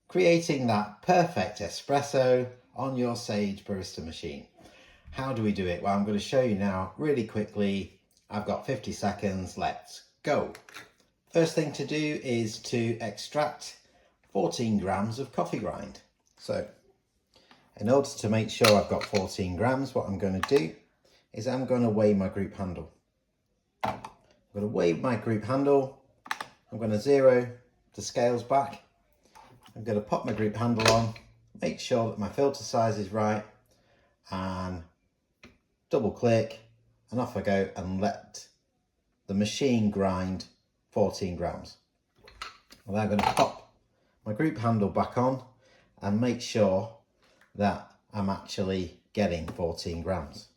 creating that perfect espresso on your Sage Barista machine. How do we do it? Well, I'm going to show you now really quickly. I've got 50 seconds, let's go. First thing to do is to extract 14 grams of coffee grind. So in order to make sure I've got 14 grams, what I'm going to do is I'm going to weigh my group handle. I'm going to weigh my group handle. I'm going to zero the scales back. I'm going to pop my group handle on, make sure that my filter size is right, and double click, and off I go and let the machine grind 14 grams. I'm now going to pop my group handle back on and make sure that I'm actually getting 14 grams.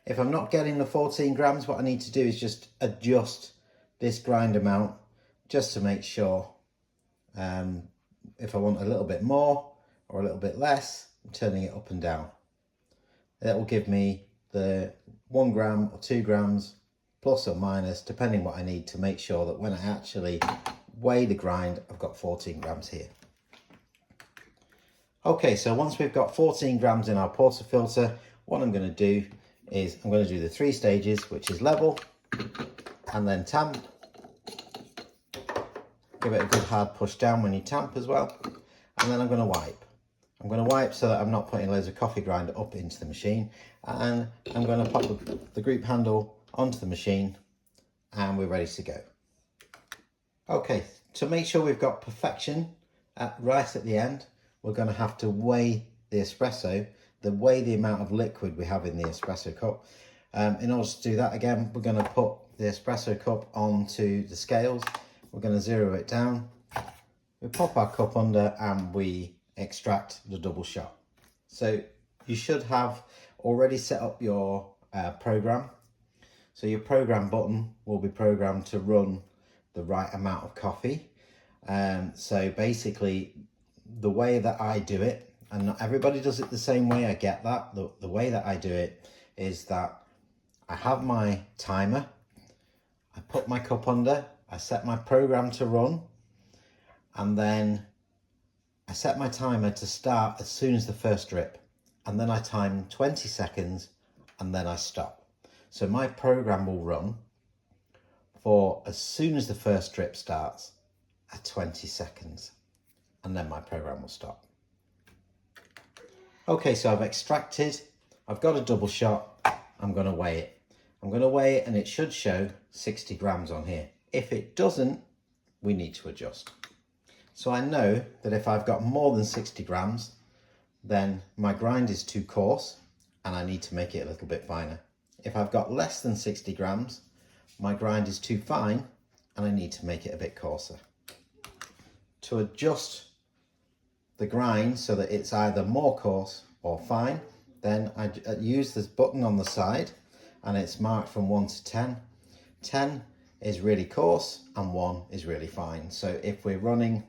If I'm not getting the 14 grams, what I need to do is just adjust this grind amount just to make sure if I want a little bit more or a little bit less, I'm turning it up and down. That will give me the 1 gram or 2 grams plus or minus, depending what I need to make sure that when I actually weigh the grind, I've got 14 grams here. Okay, so once we've got 14 grams in our portafilter, what I'm going to do is I'm going to do the 3 stages, which is level and then tamp. Give it a good hard push down when you tamp as well. And then I'm going to wipe. I'm going to wipe so that I'm not putting loads of coffee grind up into the machine. And I'm going to pop the group handle onto the machine and we're ready to go. Okay, to make sure we've got perfection right at the end, we're going to have to weigh the espresso, weigh the amount of liquid we have in the espresso cup. In order to do that, again, we're going to put the espresso cup onto the scales. We're going to zero it down. We pop our cup under and we extract the double shot. So you should have already set up your program. So your program button will be programmed to run the right amount of coffee. So basically, the way that I do it, and not everybody does it the same way, I get that. The way that I do it is that I have my timer, I put my cup under, I set my program to run, and then I set my timer to start as soon as the first drip, and then I time 20 seconds and then I stop. So my program will run for as soon as the first drip starts at 20 seconds, and then my program will stop. Okay, so I've extracted, I've got a double shot, I'm going to weigh it. I'm going to weigh it and it should show 60 grams on here. If it doesn't, we need to adjust. So I know that if I've got more than 60 grams, then my grind is too coarse and I need to make it a little bit finer. If I've got less than 60 grams, my grind is too fine and I need to make it a bit coarser. To adjust the grind so that it's either more coarse or fine, then I use this button on the side and it's marked from 1 to 10. 10 is really coarse and 1 is really fine. So if we're running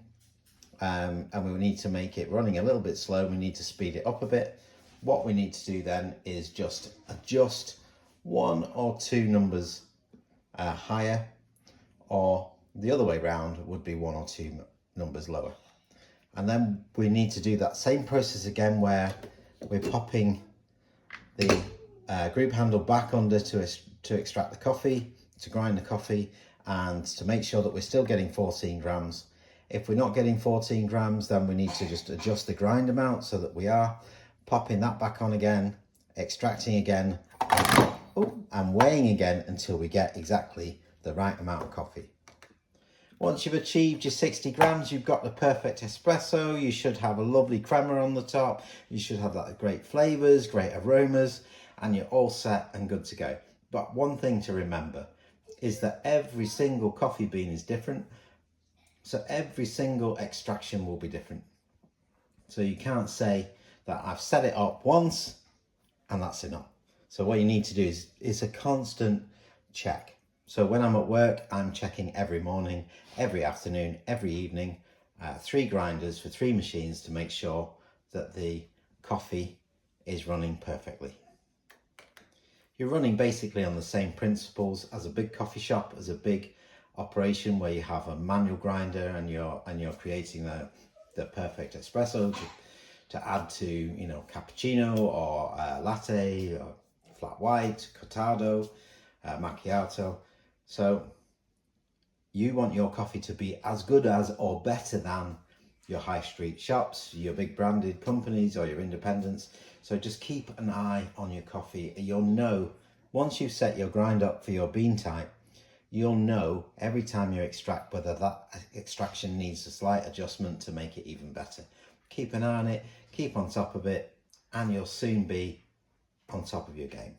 and we need to make it running a little bit slow, we need to speed it up a bit. What we need to do then is just adjust 1 or 2 numbers higher, or the other way round would be 1 or 2 numbers lower. And then we need to do that same process again where we're popping the group handle back under to extract the coffee, to grind the coffee, and to make sure that we're still getting 14 grams. If we're not getting 14 grams, then we need to just adjust the grind amount so that we are popping that back on again, extracting again, and weighing again until we get exactly the right amount of coffee. Once you've achieved your 60 grams, you've got the perfect espresso. You should have a lovely crema on the top. You should have that great flavors, great aromas, and you're all set and good to go. But one thing to remember is that every single coffee bean is different. So every single extraction will be different. So you can't say that I've set it up once and that's enough. So what you need to do is a constant check. So when I'm at work, I'm checking every morning, every afternoon, every evening, 3 grinders for 3 machines to make sure that the coffee is running perfectly. You're running basically on the same principles as a big coffee shop, as a big operation where you have a manual grinder and you're creating the perfect espresso to add to, you know, cappuccino or latte or flat white, cortado, macchiato. So you want your coffee to be as good as or better than your high street shops, your big branded companies or your independents. So just keep an eye on your coffee. You'll know, once you've set your grind up for your bean type, you'll know every time you extract whether that extraction needs a slight adjustment to make it even better. Keep an eye on it, keep on top of it, and you'll soon be on top of your game.